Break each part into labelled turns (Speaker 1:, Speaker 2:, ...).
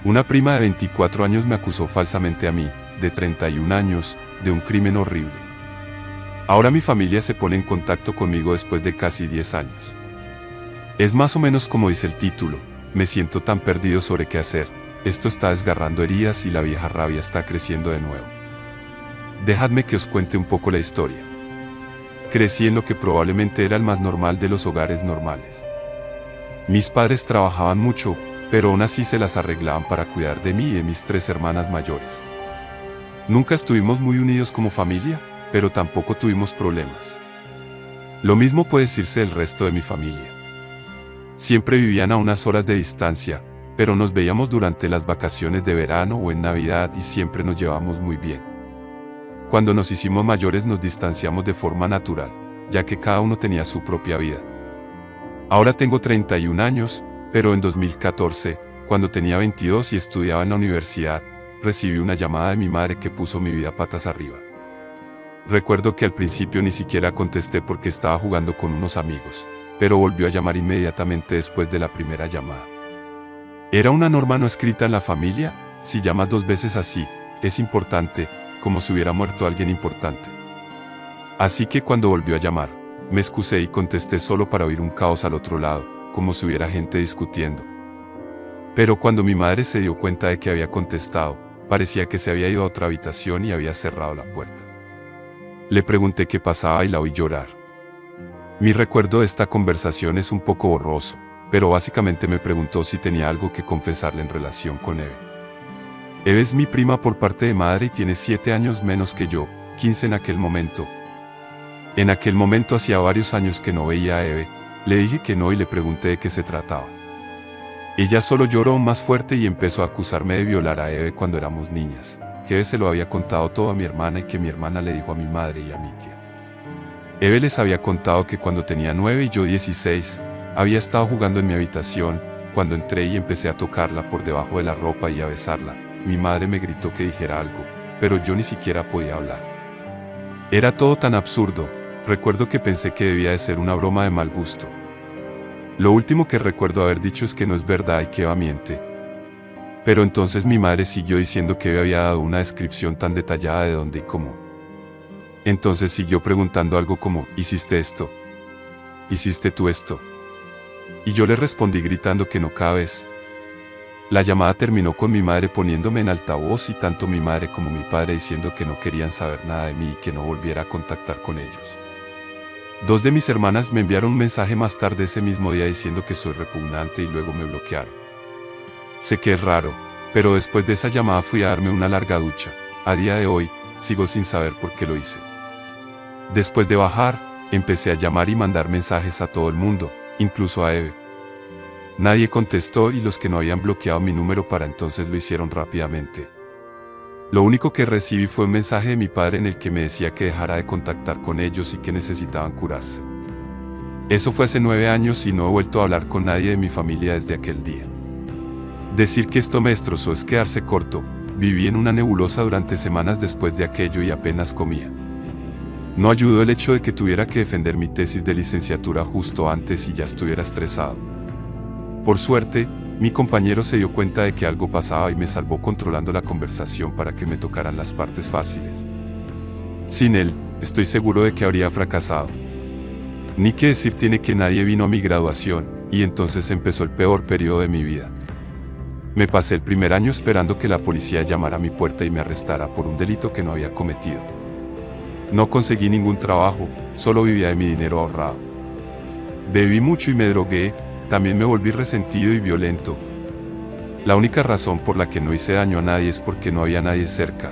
Speaker 1: Una prima de 24 años me acusó falsamente a mí, de 31 años, de un crimen horrible. Ahora mi familia se pone en contacto conmigo después de casi 10 años. Es más o menos como dice el título, me siento tan perdido sobre qué hacer, esto está desgarrando heridas y la vieja rabia está creciendo de nuevo. Dejadme que os cuente un poco la historia. Crecí en lo que probablemente era el más normal de los hogares normales. Mis padres trabajaban mucho, pero aún así se las arreglaban para cuidar de mí y de mis 3 hermanas mayores. Nunca estuvimos muy unidos como familia, pero tampoco tuvimos problemas. Lo mismo puede decirse del resto de mi familia. Siempre vivían a unas horas de distancia, pero nos veíamos durante las vacaciones de verano o en Navidad y siempre nos llevamos muy bien. Cuando nos hicimos mayores nos distanciamos de forma natural, ya que cada uno tenía su propia vida. Ahora tengo 31 años, pero en 2014, cuando tenía 22 y estudiaba en la universidad, recibí una llamada de mi madre que puso mi vida patas arriba. Recuerdo que al principio ni siquiera contesté porque estaba jugando con unos amigos, pero volvió a llamar inmediatamente después de la primera llamada. Era una norma no escrita en la familia, si llamas 2 veces así, es importante, como si hubiera muerto alguien importante. Así que cuando volvió a llamar, me excusé y contesté solo para oír un caos al otro lado, como si hubiera gente discutiendo. Pero cuando mi madre se dio cuenta de que había contestado, parecía que se había ido a otra habitación y había cerrado la puerta. Le pregunté qué pasaba y la oí llorar. Mi recuerdo de esta conversación es un poco borroso, pero básicamente me preguntó si tenía algo que confesarle en relación con Eve. Eve es mi prima por parte de madre y tiene 7 años menos que yo, 15 en aquel momento. En aquel momento hacía varios años que no veía a Eve, le dije que no y le pregunté de qué se trataba. Ella solo lloró más fuerte y empezó a acusarme de violar a Eve cuando éramos niñas, que Eve se lo había contado todo a mi hermana y que mi hermana le dijo a mi madre y a mi tía. Eve les había contado que cuando tenía 9 y yo 16, había estado jugando en mi habitación, cuando entré y empecé a tocarla por debajo de la ropa y a besarla, mi madre me gritó que dijera algo, pero yo ni siquiera podía hablar. Era todo tan absurdo, recuerdo que pensé que debía de ser una broma de mal gusto. Lo último que recuerdo haber dicho es que no es verdad y que Eva miente. Pero entonces mi madre siguió diciendo que Eva había dado una descripción tan detallada de dónde y cómo. Entonces siguió preguntando algo como, ¿hiciste esto? ¿Hiciste tú esto? Y yo le respondí gritando que no cada vez. La llamada terminó con mi madre poniéndome en altavoz y tanto mi madre como mi padre diciendo que no querían saber nada de mí y que no volviera a contactar con ellos. 2 de mis hermanas me enviaron un mensaje más tarde ese mismo día diciendo que soy repugnante y luego me bloquearon. Sé que es raro, pero después de esa llamada fui a darme una larga ducha. A día de hoy, sigo sin saber por qué lo hice. Después de bajar, empecé a llamar y mandar mensajes a todo el mundo, incluso a Eve. Nadie contestó y los que no habían bloqueado mi número para entonces lo hicieron rápidamente. Lo único que recibí fue un mensaje de mi padre en el que me decía que dejara de contactar con ellos y que necesitaban curarse. Eso fue hace 9 años y no he vuelto a hablar con nadie de mi familia desde aquel día. Decir que esto me destrozó es quedarse corto, viví en una nebulosa durante semanas después de aquello y apenas comía. No ayudó el hecho de que tuviera que defender mi tesis de licenciatura justo antes y ya estuviera estresado. Por suerte, mi compañero se dio cuenta de que algo pasaba y me salvó controlando la conversación para que me tocaran las partes fáciles. Sin él, estoy seguro de que habría fracasado. Ni que decir tiene que nadie vino a mi graduación, y entonces empezó el peor periodo de mi vida. Me pasé el primer año esperando que la policía llamara a mi puerta y me arrestara por un delito que no había cometido. No conseguí ningún trabajo, solo vivía de mi dinero ahorrado. Bebí mucho y me drogué, también me volví resentido y violento. La única razón por la que no hice daño a nadie es porque no había nadie cerca.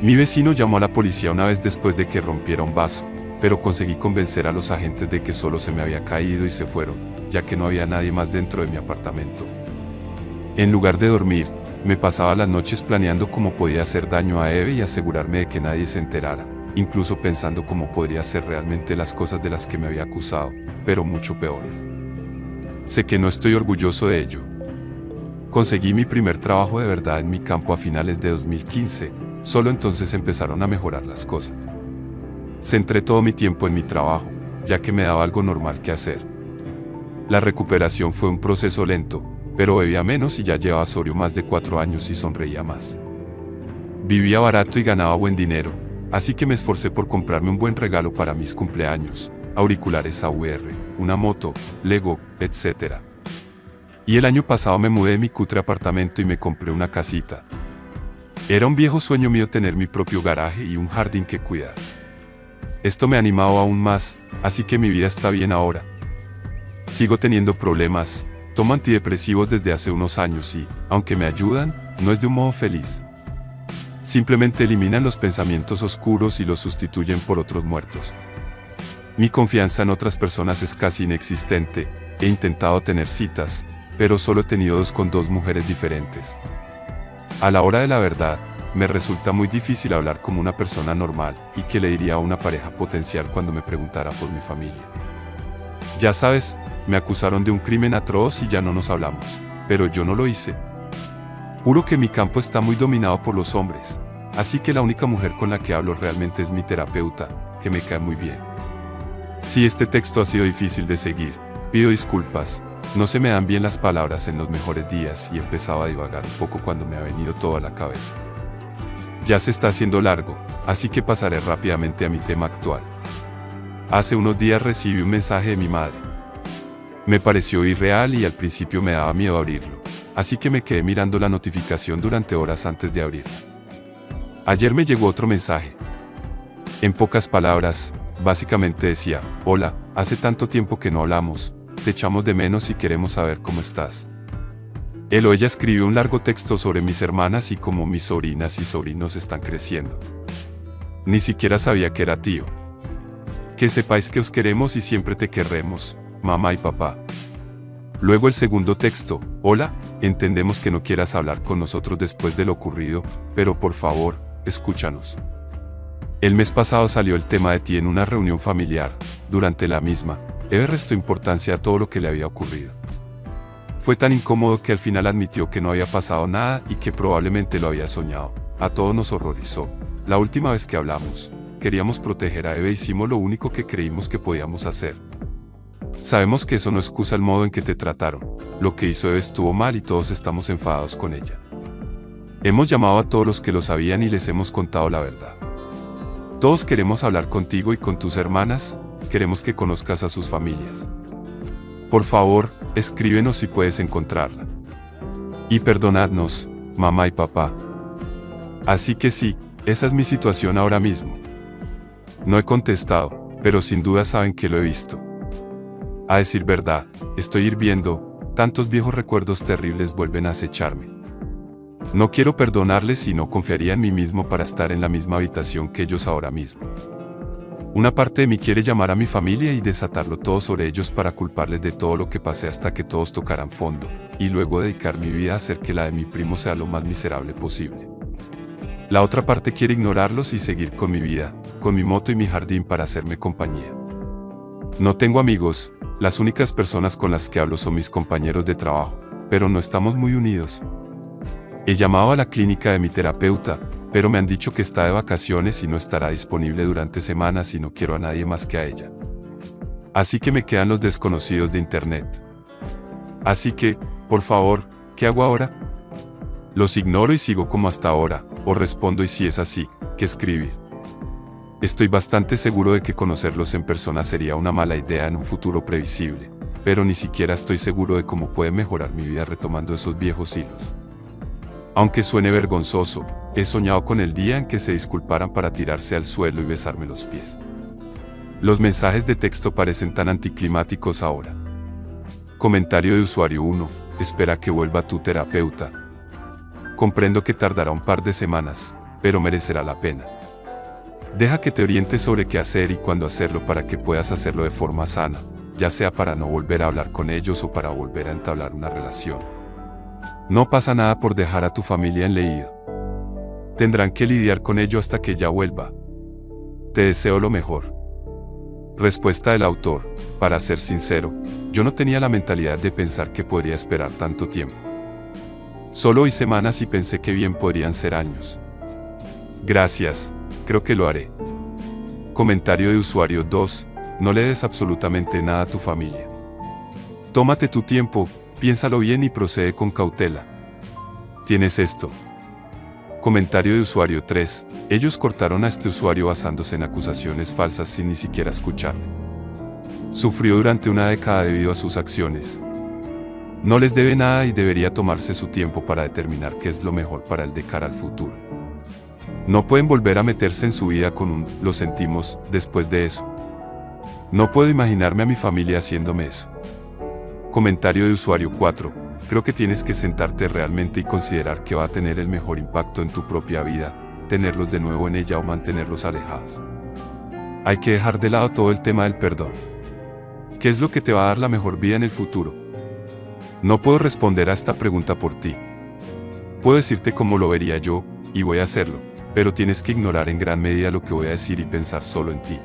Speaker 1: Mi vecino llamó a la policía una vez después de que rompiera un vaso, pero conseguí convencer a los agentes de que solo se me había caído y se fueron, ya que no había nadie más dentro de mi apartamento. En lugar de dormir, me pasaba las noches planeando cómo podía hacer daño a Eve y asegurarme de que nadie se enterara, incluso pensando cómo podría hacer realmente las cosas de las que me había acusado, pero mucho peores. Sé que no estoy orgulloso de ello. Conseguí mi primer trabajo de verdad en mi campo a finales de 2015, solo entonces empezaron a mejorar las cosas. Centré todo mi tiempo en mi trabajo, ya que me daba algo normal que hacer. La recuperación fue un proceso lento, pero bebía menos y ya llevaba sobrio más de 4 años y sonreía más. Vivía barato y ganaba buen dinero, así que me esforcé por comprarme un buen regalo para mis cumpleaños, auriculares AUR, una moto, Lego, etc. Y el año pasado me mudé de mi cutre apartamento y me compré una casita. Era un viejo sueño mío tener mi propio garaje y un jardín que cuidar. Esto me ha animado aún más, así que mi vida está bien ahora. Sigo teniendo problemas, tomo antidepresivos desde hace unos años y, aunque me ayudan, no es de un modo feliz. Simplemente eliminan los pensamientos oscuros y los sustituyen por otros muertos. Mi confianza en otras personas es casi inexistente, he intentado tener citas, pero solo he tenido 2 con 2 mujeres diferentes. A la hora de la verdad, me resulta muy difícil hablar como una persona normal y que le diría a una pareja potencial cuando me preguntara por mi familia. Ya sabes, me acusaron de un crimen atroz y ya no nos hablamos, pero yo no lo hice. Juro que mi campo está muy dominado por los hombres, así que la única mujer con la que hablo realmente es mi terapeuta, que me cae muy bien. Si este texto ha sido difícil de seguir, pido disculpas. No se me dan bien las palabras en los mejores días y empezaba a divagar un poco cuando me ha venido todo a la cabeza. Ya se está haciendo largo, así que pasaré rápidamente a mi tema actual. Hace unos días recibí un mensaje de mi madre. Me pareció irreal y al principio me daba miedo abrirlo, así que me quedé mirando la notificación durante horas antes de abrirla. Ayer me llegó otro mensaje. En pocas palabras, básicamente decía: hola, hace tanto tiempo que no hablamos. Te echamos de menos y queremos saber cómo estás. Él o ella escribió un largo texto sobre mis hermanas y cómo mis sobrinas y sobrinos están creciendo. Ni siquiera sabía que era tío. Que sepáis que os queremos y siempre te querremos, mamá y papá. Luego el segundo texto: hola, entendemos que no quieras hablar con nosotros después de lo ocurrido, pero por favor, escúchanos. El mes pasado salió el tema de ti en una reunión familiar. Durante la misma, Eve restó importancia a todo lo que le había ocurrido. Fue tan incómodo que al final admitió que no había pasado nada y que probablemente lo había soñado. A todos nos horrorizó. La última vez que hablamos, queríamos proteger a Eve e hicimos lo único que creímos que podíamos hacer. Sabemos que eso no excusa el modo en que te trataron. Lo que hizo Eve estuvo mal y todos estamos enfadados con ella. Hemos llamado a todos los que lo sabían y les hemos contado la verdad. Todos queremos hablar contigo y con tus hermanas. Queremos que conozcas a sus familias. Por favor, escríbenos si puedes encontrarla. Y perdonadnos, mamá y papá. Así que sí, esa es mi situación ahora mismo. No he contestado, pero sin duda saben que lo he visto. A decir verdad, estoy hirviendo, tantos viejos recuerdos terribles vuelven a acecharme. No quiero perdonarles y no confiaría en mí mismo para estar en la misma habitación que ellos ahora mismo. Una parte de mí quiere llamar a mi familia y desatarlo todo sobre ellos para culparles de todo lo que pasé hasta que todos tocaran fondo, y luego dedicar mi vida a hacer que la de mi primo sea lo más miserable posible. La otra parte quiere ignorarlos y seguir con mi vida, con mi moto y mi jardín para hacerme compañía. No tengo amigos, las únicas personas con las que hablo son mis compañeros de trabajo, pero no estamos muy unidos. He llamado a la clínica de mi terapeuta, pero me han dicho que está de vacaciones y no estará disponible durante semanas y no quiero a nadie más que a ella. Así que me quedan los desconocidos de internet. Así que, por favor, ¿qué hago ahora? Los ignoro y sigo como hasta ahora, o respondo y si es así, ¿qué escribir? Estoy bastante seguro de que conocerlos en persona sería una mala idea en un futuro previsible, pero ni siquiera estoy seguro de cómo puede mejorar mi vida retomando esos viejos hilos. Aunque suene vergonzoso, he soñado con el día en que se disculparan para tirarse al suelo y besarme los pies. Los mensajes de texto parecen tan anticlimáticos ahora. Comentario de usuario 1, espera que vuelva tu terapeuta. Comprendo que tardará un par de semanas, pero merecerá la pena. Deja que te oriente sobre qué hacer y cuándo hacerlo para que puedas hacerlo de forma sana, ya sea para no volver a hablar con ellos o para volver a entablar una relación. No pasa nada por dejar a tu familia en leído. Tendrán que lidiar con ello hasta que ella vuelva. Te deseo lo mejor. Respuesta del autor: para ser sincero, yo no tenía la mentalidad de pensar que podría esperar tanto tiempo. Solo oí semanas y pensé que bien podrían ser años. Gracias, creo que lo haré. Comentario de usuario 2, no le des absolutamente nada a tu familia. Tómate tu tiempo, Piénsalo bien y procede con cautela. Tienes esto. Comentario de usuario 3. Ellos cortaron a este usuario basándose en acusaciones falsas sin ni siquiera escucharle. Sufrió durante una década debido a sus acciones. No les debe nada y debería tomarse su tiempo para determinar qué es lo mejor para él de cara al futuro. No pueden volver a meterse en su vida con un "lo sentimos" después de eso. No puedo imaginarme a mi familia haciéndome eso. Comentario de usuario 4. Creo que tienes que sentarte realmente y considerar que va a tener el mejor impacto en tu propia vida, tenerlos de nuevo en ella o mantenerlos alejados. Hay que dejar de lado todo el tema del perdón. ¿Qué es lo que te va a dar la mejor vida en el futuro? No puedo responder a esta pregunta por ti. Puedo decirte cómo lo vería yo, y voy a hacerlo, pero tienes que ignorar en gran medida lo que voy a decir y pensar solo en ti.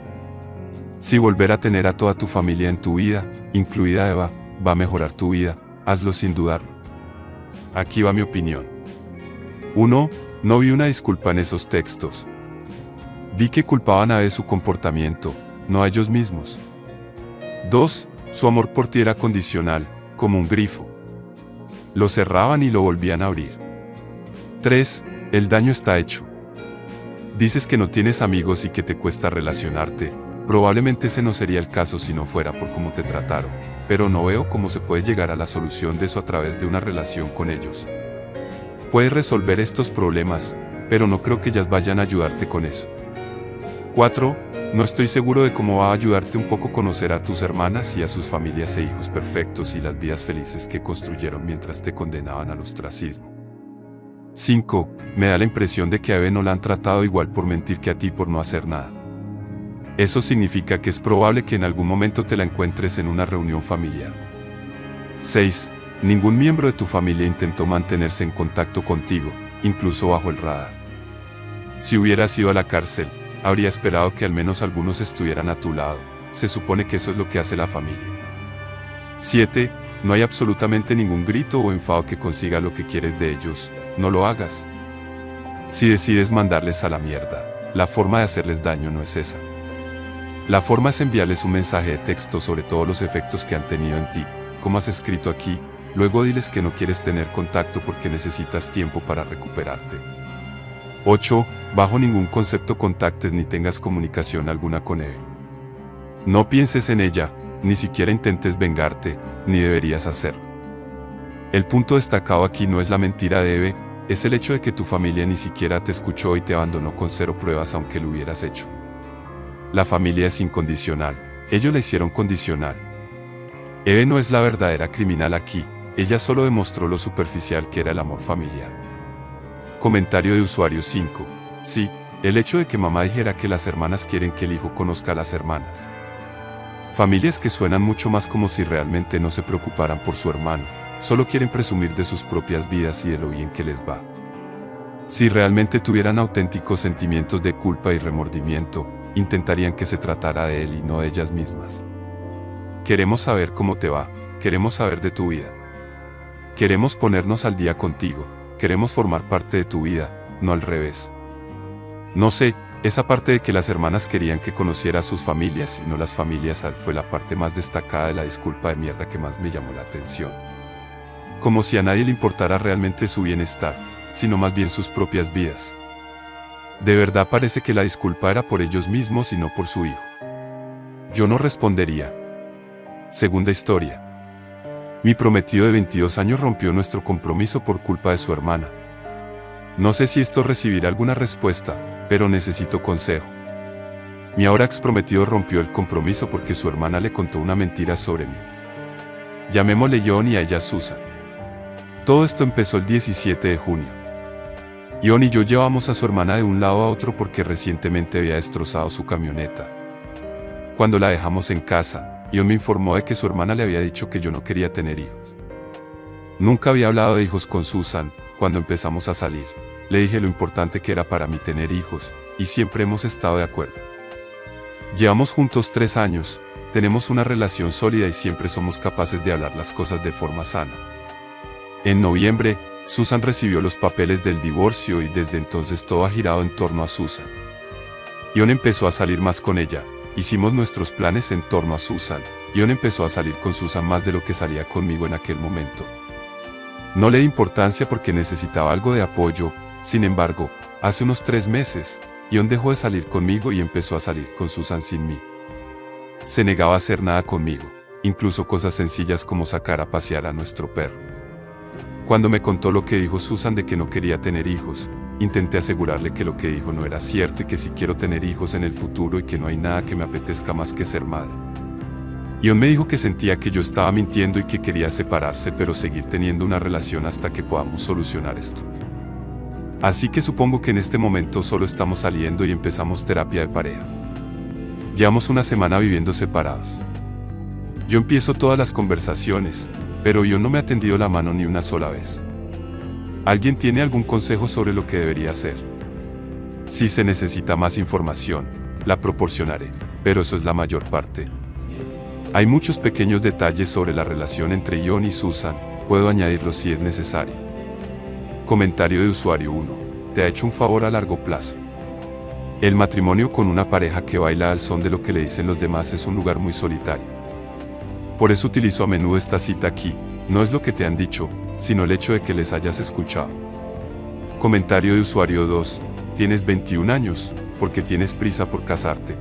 Speaker 1: Si volver a tener a toda tu familia en tu vida, incluida Eva, va a mejorar tu vida, hazlo sin dudarlo. Aquí va mi opinión. 1. No vi una disculpa en esos textos. Vi que culpaban a Eva de su comportamiento, no a ellos mismos. 2. Su amor por ti era condicional, como un grifo. Lo cerraban y lo volvían a abrir. 3. El daño está hecho. Dices que no tienes amigos y que te cuesta relacionarte. Probablemente ese no sería el caso si no fuera por cómo te trataron, pero no veo cómo se puede llegar a la solución de eso a través de una relación con ellos. Puedes resolver estos problemas, pero no creo que ellas vayan a ayudarte con eso. 4. No estoy seguro de cómo va a ayudarte un poco conocer a tus hermanas y a sus familias e hijos perfectos y las vidas felices que construyeron mientras te condenaban al ostracismo. 5. Me da la impresión de que a Eve no la han tratado igual por mentir que a ti por no hacer nada. Eso significa que es probable que en algún momento te la encuentres en una reunión familiar. 6. Ningún miembro de tu familia intentó mantenerse en contacto contigo, incluso bajo el radar. Si hubieras ido a la cárcel, habría esperado que al menos algunos estuvieran a tu lado. Se supone que eso es lo que hace la familia. 7. No hay absolutamente ningún grito o enfado que consiga lo que quieres de ellos. No lo hagas. Si decides mandarles a la mierda, la forma de hacerles daño no es esa. La forma es enviarles un mensaje de texto sobre todos los efectos que han tenido en ti, como has escrito aquí, luego diles que no quieres tener contacto porque necesitas tiempo para recuperarte. 8. Bajo ningún concepto contactes ni tengas comunicación alguna con Eve. No pienses en ella, ni siquiera intentes vengarte, ni deberías hacerlo. El punto destacado aquí no es la mentira de Eve, es el hecho de que tu familia ni siquiera te escuchó y te abandonó con 0 pruebas aunque lo hubieras hecho. La familia es incondicional, ellos la hicieron condicional. Eve no es la verdadera criminal aquí, ella solo demostró lo superficial que era el amor familiar. Comentario de usuario 5. Sí, el hecho de que mamá dijera que las hermanas quieren que el hijo conozca a las hermanas. Familias que suenan mucho más como si realmente no se preocuparan por su hermano, solo quieren presumir de sus propias vidas y de lo bien que les va. Si realmente tuvieran auténticos sentimientos de culpa y remordimiento, intentarían que se tratara de él y no de ellas mismas. Queremos saber cómo te va, queremos saber de tu vida. Queremos ponernos al día contigo, queremos formar parte de tu vida, no al revés. No sé, esa parte de que las hermanas querían que conociera a sus familias y no las familias fue la parte más destacada de la disculpa de mierda que más me llamó la atención. Como si a nadie le importara realmente su bienestar, sino más bien sus propias vidas. De verdad parece que la disculpa era por ellos mismos y no por su hijo. Yo no respondería. Segunda historia. Mi prometido de 22 años rompió nuestro compromiso por culpa de su hermana. No sé si esto recibirá alguna respuesta, pero necesito consejo. Mi ahora ex prometido rompió el compromiso porque su hermana le contó una mentira sobre mí. Llamémosle John y a ella Susan. Todo esto empezó el 17 de junio. John y yo llevamos a su hermana de un lado a otro porque recientemente había destrozado su camioneta. Cuando la dejamos en casa, John me informó de que su hermana le había dicho que yo no quería tener hijos. Nunca había hablado de hijos con Susan. Cuando empezamos a salir, le dije lo importante que era para mí tener hijos, y siempre hemos estado de acuerdo. Llevamos juntos 3 años, tenemos una relación sólida y siempre somos capaces de hablar las cosas de forma sana. En noviembre, Susan recibió los papeles del divorcio y desde entonces todo ha girado en torno a Susan. John empezó a salir más con ella, Hicimos nuestros planes en torno a Susan. Ion empezó a salir con Susan más de lo que salía conmigo en aquel momento. No le di importancia porque necesitaba algo de apoyo. Sin embargo, hace unos 3 meses, Ion dejó de salir conmigo y empezó a salir con Susan sin mí. Se negaba a hacer nada conmigo, incluso cosas sencillas como sacar a pasear a nuestro perro. Cuando me contó lo que dijo Susan de que no quería tener hijos, intenté asegurarle que lo que dijo no era cierto y que sí quiero tener hijos en el futuro y que no hay nada que me apetezca más que ser madre. Ion me dijo que sentía que yo estaba mintiendo y que quería separarse pero seguir teniendo una relación hasta que podamos solucionar esto. Así que supongo que en este momento solo estamos saliendo y empezamos terapia de pareja. Llevamos una semana viviendo separados. Yo empiezo todas las conversaciones, pero Ion no me ha tendido la mano ni una sola vez. ¿Alguien tiene algún consejo sobre lo que debería hacer? Si se necesita más información, la proporcionaré, pero eso es la mayor parte. Hay muchos pequeños detalles sobre la relación entre Ion y Susan, puedo añadirlos si es necesario. Comentario de usuario 1. Te ha hecho un favor a largo plazo. El matrimonio con una pareja que baila al son de lo que le dicen los demás es un lugar muy solitario. Por eso utilizo a menudo esta cita aquí, no es lo que te han dicho, sino el hecho de que les hayas escuchado. Comentario de usuario 2. Tienes 21 años, ¿por qué tienes prisa por casarte?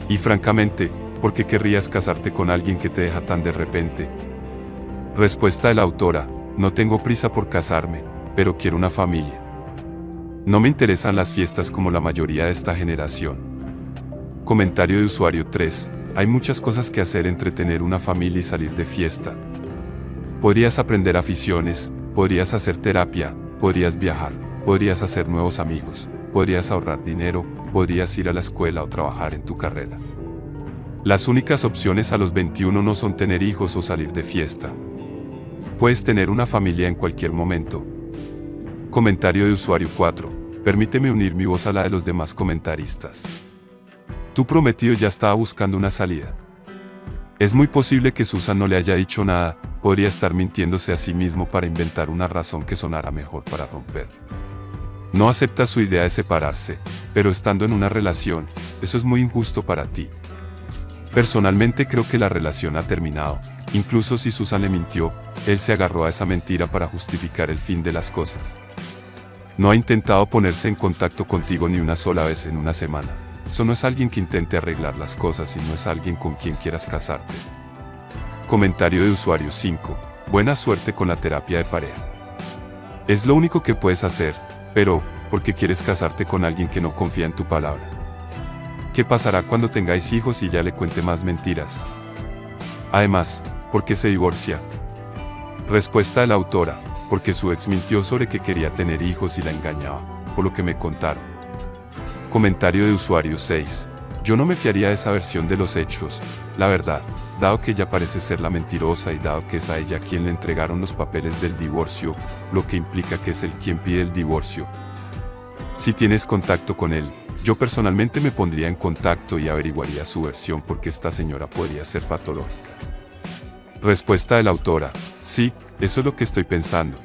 Speaker 1: Y francamente, ¿por qué querrías casarte con alguien que te deja tan de repente? Respuesta de la autora. No tengo prisa por casarme, pero quiero una familia. No me interesan las fiestas como la mayoría de esta generación. Comentario de usuario 3. Hay muchas cosas que hacer entre tener una familia y salir de fiesta. Podrías aprender aficiones, podrías hacer terapia, podrías viajar, podrías hacer nuevos amigos, podrías ahorrar dinero, podrías ir a la escuela o trabajar en tu carrera. Las únicas opciones a los 21 no son tener hijos o salir de fiesta. Puedes tener una familia en cualquier momento. Comentario de usuario 4. Permíteme unir mi voz a la de los demás comentaristas. Tu prometido ya estaba buscando una salida. Es muy posible que Susan no le haya dicho nada, podría estar mintiéndose a sí mismo para inventar una razón que sonara mejor para romper. No acepta su idea de separarse, pero estando en una relación, eso es muy injusto para ti. Personalmente creo que la relación ha terminado, incluso si Susan le mintió, él se agarró a esa mentira para justificar el fin de las cosas. No ha intentado ponerse en contacto contigo ni una sola vez en una semana. Eso no es alguien que intente arreglar las cosas y no es alguien con quien quieras casarte. Comentario de usuario 5. Buena suerte con la terapia de pareja. Es lo único que puedes hacer, pero, ¿por qué quieres casarte con alguien que no confía en tu palabra? ¿Qué pasará cuando tengáis hijos y ya le cuente más mentiras? Además, ¿por qué se divorcia? Respuesta de la autora. Porque su ex mintió sobre que quería tener hijos y la engañaba, por lo que me contaron. Comentario de usuario 6. Yo no me fiaría de esa versión de los hechos, la verdad, dado que ella parece ser la mentirosa y dado que es a ella quien le entregaron los papeles del divorcio, lo que implica que es él quien pide el divorcio. Si tienes contacto con él, yo personalmente me pondría en contacto y averiguaría su versión porque esta señora podría ser patológica. Respuesta de la autora. Sí, eso es lo que estoy pensando.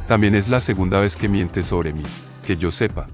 Speaker 1: También es la segunda vez que miente sobre mí, que yo sepa.